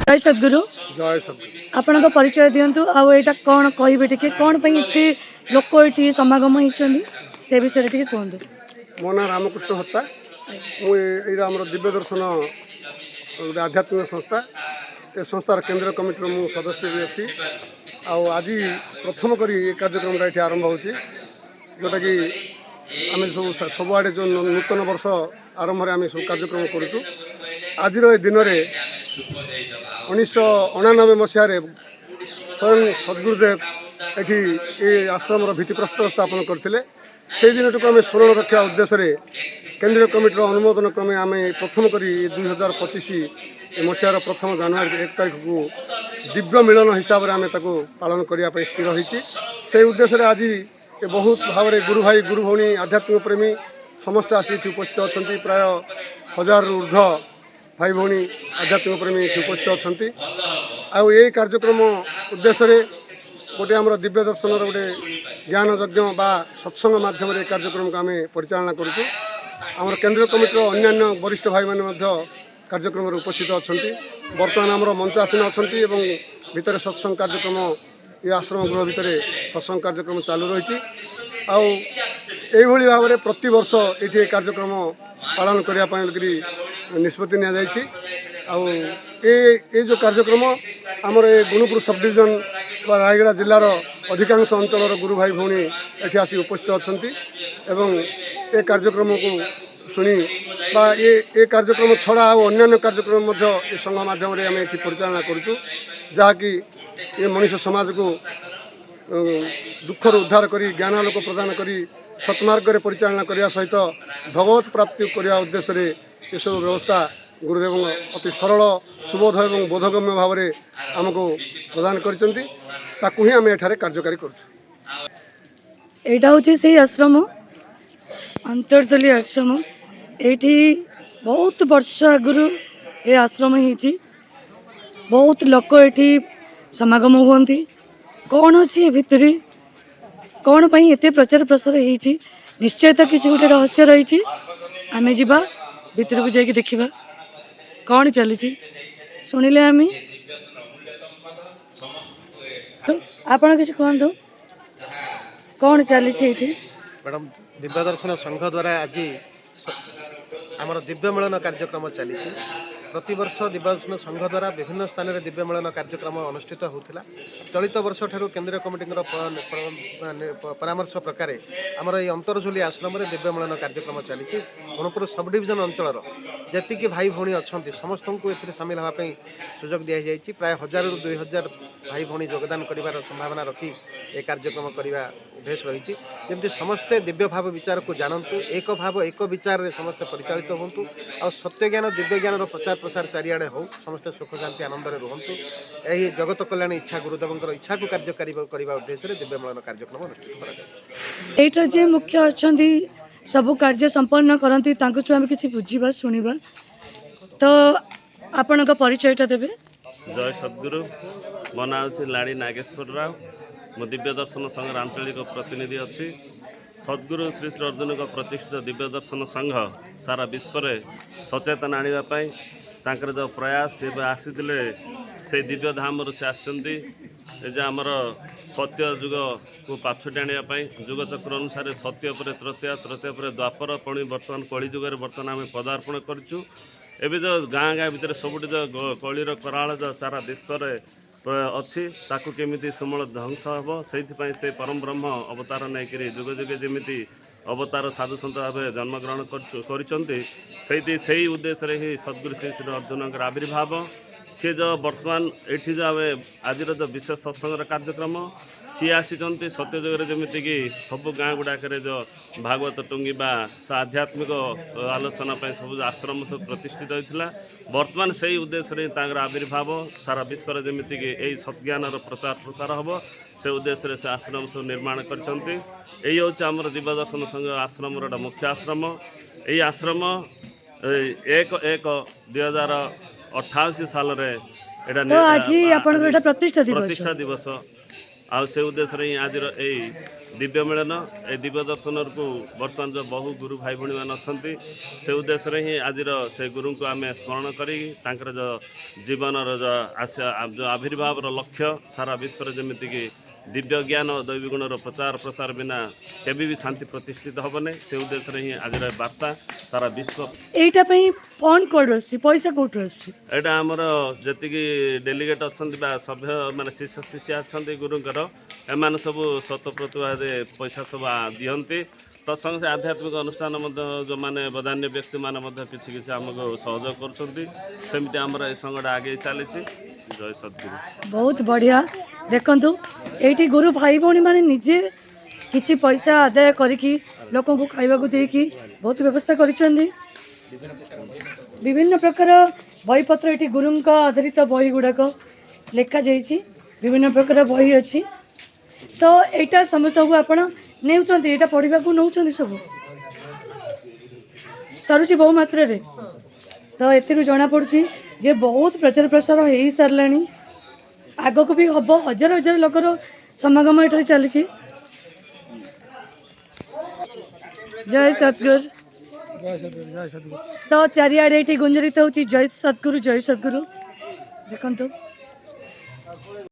जय सद्गुरु। जय सद्गुरु। आपन परिचय दिंतु आईटा कौन कहे टे कौन पे लोक ये समागम होती से विषय टे कहतु। मो ना रामकृष्ण हत्ता मुझे आम दिव्य दर्शन गोटे आध्यात्मिक संस्था ए संस्थार केंद्र कमिटर मु सदस्य भी अच्छी आज प्रथम करी कार्यक्रम ये आरंभ हो जोटा कि आम सब सबुआड़े जो नूतन वर्ष आरंभ आम सब कार्यक्रम करूँ। आज दिन में 1999 मसीह स्वयं सद्गुरुदेव ये आश्रम भित्तिप्रस्तर स्थापन करते से दिन को आम स्मरण रखा उद्देश्य केंद्रीय कमिटर अनुमोदन क्रमे आम प्रथम करी 2025 मसीहार प्रथम जनवरी 1 तारीख को दिव्य मिलन हिसाब से आम पालन करने स्थिर होती से उद्देश्य आज बहुत भाव में गुरु भाई गुरु भौणी आध्यात्मिक प्रेमी समस्त आसी उपस्थित अच्छा प्राय 1000 ऊर्ध्व भाई भौणी आध्यात्मिक प्रेमी उपस्थित अच्छा आई कार्यक्रम उद्देश्य गोटे आम दिव्य दर्शन गोटे ज्ञान यज्ञ बा सत्संग माध्यम कार्यक्रम को आम परिचालना करुँ। आम केंद्रीय कमिटर अन्यान्य वरिष्ठ भाई मैंने कार्यक्रम उपस्थित अच्छा बर्तमान आम मंचासीन अच्छा भितर सत्संग कार्यक्रम ये आश्रम गृह भितर सत्संग कार्यक्रम चालू रही भाव में प्रति वर्ष ये कार्यक्रम पालन करने निष्पत्ति नि जो कार्यक्रम आमर गुणुपुर सब डिविजन व रायगड़ा जिलार अधिकांश अंचल गुरु भाई भौणी ये आसी उपस्थित अच्छा ये कार्यक्रम को शुणी ये कार्यक्रम छड़ा अन्य कार्यक्रम संघ माध्यम आम ये परिचालना करूँ जहाँकि ये मनुष्य समाज को दुखर उद्धार करी ज्ञानालोक प्रदान करी सत्मार्ग परिचालना करने सहित भगवत प्राप्ति करने उद्देश्य ये सब व्यवस्था गुरुदेव अति सरल सुबोध और बोधगम्य भाव में आमको प्रदान करी आम एठारे कार्यकारी करा हूँ से आश्रम अंतर्दलीय आश्रम ये बहुत वर्ष आगुरी ये आश्रम हो बहुत लोक ये समागम हुंती कौन अच्छी भितर कौन पर एत प्रचार प्रसार हो निश्चय तो किसी गोटे रहस्य रही आम जा भितर को जाकि देखा कौन चली शुणिले आम आपड़ कि कहतु कौन चली मैडम दिव्य दर्शन संघ द्वारा आज आमर दिव्य मिलन कार्यक्रम चली प्रति वर्ष दिव्य दर्शन संघ द्वारा विभिन्न स्थान में दिव्य मिलन कार्यक्रम अनुष्ठित होता चलित वर्ष ठार केंद्रीय कमिटी परामर्श प्रकार आमर ये अंतरझुली आश्रम में दिव्य मिलन कार्यक्रम चली गुणपुर सब डिविजन अंचल जी भाई भौणी अच्छा समस्त को ए सामिल होगापी सुजोग दी जाए प्राय 1000 ରୁ 2000 भाई भौणी योगदान कर संभावना रखी ये कार्यक्रम करने उद्देश्य रही जमी समस्ते दिव्य भाव विचार को जानतु एक भाव एक विचार समस्ते परिचालित हूँ आ सत्य ज्ञान दिव्य ज्ञान प्रचार प्रसार चारिआडे हो समस्ते सुख शांति आनंद रुहतु यही जगत कल्याण इच्छा गुरुदेव इच्छा को कार्यकारी करने उद्देश्य दिव्य मिलन कार्यक्रम अनुष्ठित कर जे मुख्य अच्छा सबू कार्य संपन्न करती आम कि बुझा शुणा तो आपण परिचयटा देवे। जय सद्गुरु मो ना लाड़ी नागेश्वर राव मो दिव्य दर्शन संघ आंचलिक प्रतिनिधि अच्छी सद्गुरु श्री श्री अर्जुन का प्रतिष्ठित दिव्य दर्शन संघ सारा विश्व में सचेतन आने जो प्रयास से आसी से दिव्य धाम से आमर सत्य जुग को पाछुटी आने जुग चक्र अनुसार सत्य पर तृतीय तृतीय पर द्वापर पुणी बर्तमान कली जुगर बर्तमान आम पदार्पण करूँ एवं जो गाँ गाँ भितर सबुठ जो कलिर कराल जो सारा विश्व अच्छी ताकू केमिति सुमूल ध्वंस हम से परम ब्रह्म अवतार नहीं जुग जुगे जमी अवतार साधु सन्त भाव जन्मग्रहण कर उद्देश्य ही सद्गुरु श्री श्री अर्जुन आविर्भाव सी जो बर्तमान ये जो आज जो विशेष सत्संग कार्यक्रम सी आसी सत्यजुगर जमीक सब गाँ गुड़ाक जो भागवत टुंगीबा आध्यात्मिक आलोचना सब आश्रम सब प्रतिष्ठित होता बर्तमान से उद्देश्य आविर्भाव सारा विश्व जमीक यही सत्ज्ञान प्रचार प्रसार हम से उद्देश्य से आश्रम सब निर्माण करी हूँ आमर दिव्य दर्शन संघ आश्रम मुख्य आश्रम यही आश्रम 1/1/2088 साल तो आज प्रतिष्ठा दिवस आ से उद्देश्य आज दिव्य मिलन ए दिव्य दर्शन को बर्तमान जो बहु गुरु भाई भाई मान अच्छा से उद्देश्य ही आज से गुरु को आम स्मरण करी जो जीवन जो आशा जो आविर्भाव लक्ष्य सारा विश्व जमीक दिव्य ज्ञान और दैवी गुणर प्रचार प्रसार बिना केबी भी शांति प्रतिष्ठित हेबने से उद्देश्य ही आज वार्ता सारा विश्व एटा फंड कोड पैसा कौट यहाँ आमर जी डेलीगेट अच्छा सभ्य माने शिष्य शिष्या अच्छा गुरुंर एम सब स्वतःप्रत भाव पैसा सब दिखती तत्संग से आध्यात्मिक अनुष्ठान जो मैंने बधान्य व्यक्ति मैंने किसी आमको सहयोग करमती आमर ये संघटा आगे चली जय सद्गुरु बहुत बढ़िया देखंतु एठी गुरु भाई भौणी माने निजे किछि पैसा आदाय करिकी लोकों को खाइबा को देकी बहुत व्यवस्था करिसेंदी विभिन्न प्रकार बहीपत्र एठी गुरुंका आधारित बही गुड़ाक लेखा जाइछि विभिन्न प्रकार बही अछि तो एटा समस्त को आपण नेउचंती एटा पढिबा को नउचंती सब सरुचि बहु मात्रा रे तो एतिरु जना पड़छि जे बहुत प्रचार प्रसार हो सारानी आग को भी हम हजार हजार लोकर समागम ये चली जय सद्गुरु तो चारिआडे ये गुंजरित हो जय सद्गुरु देखंतु।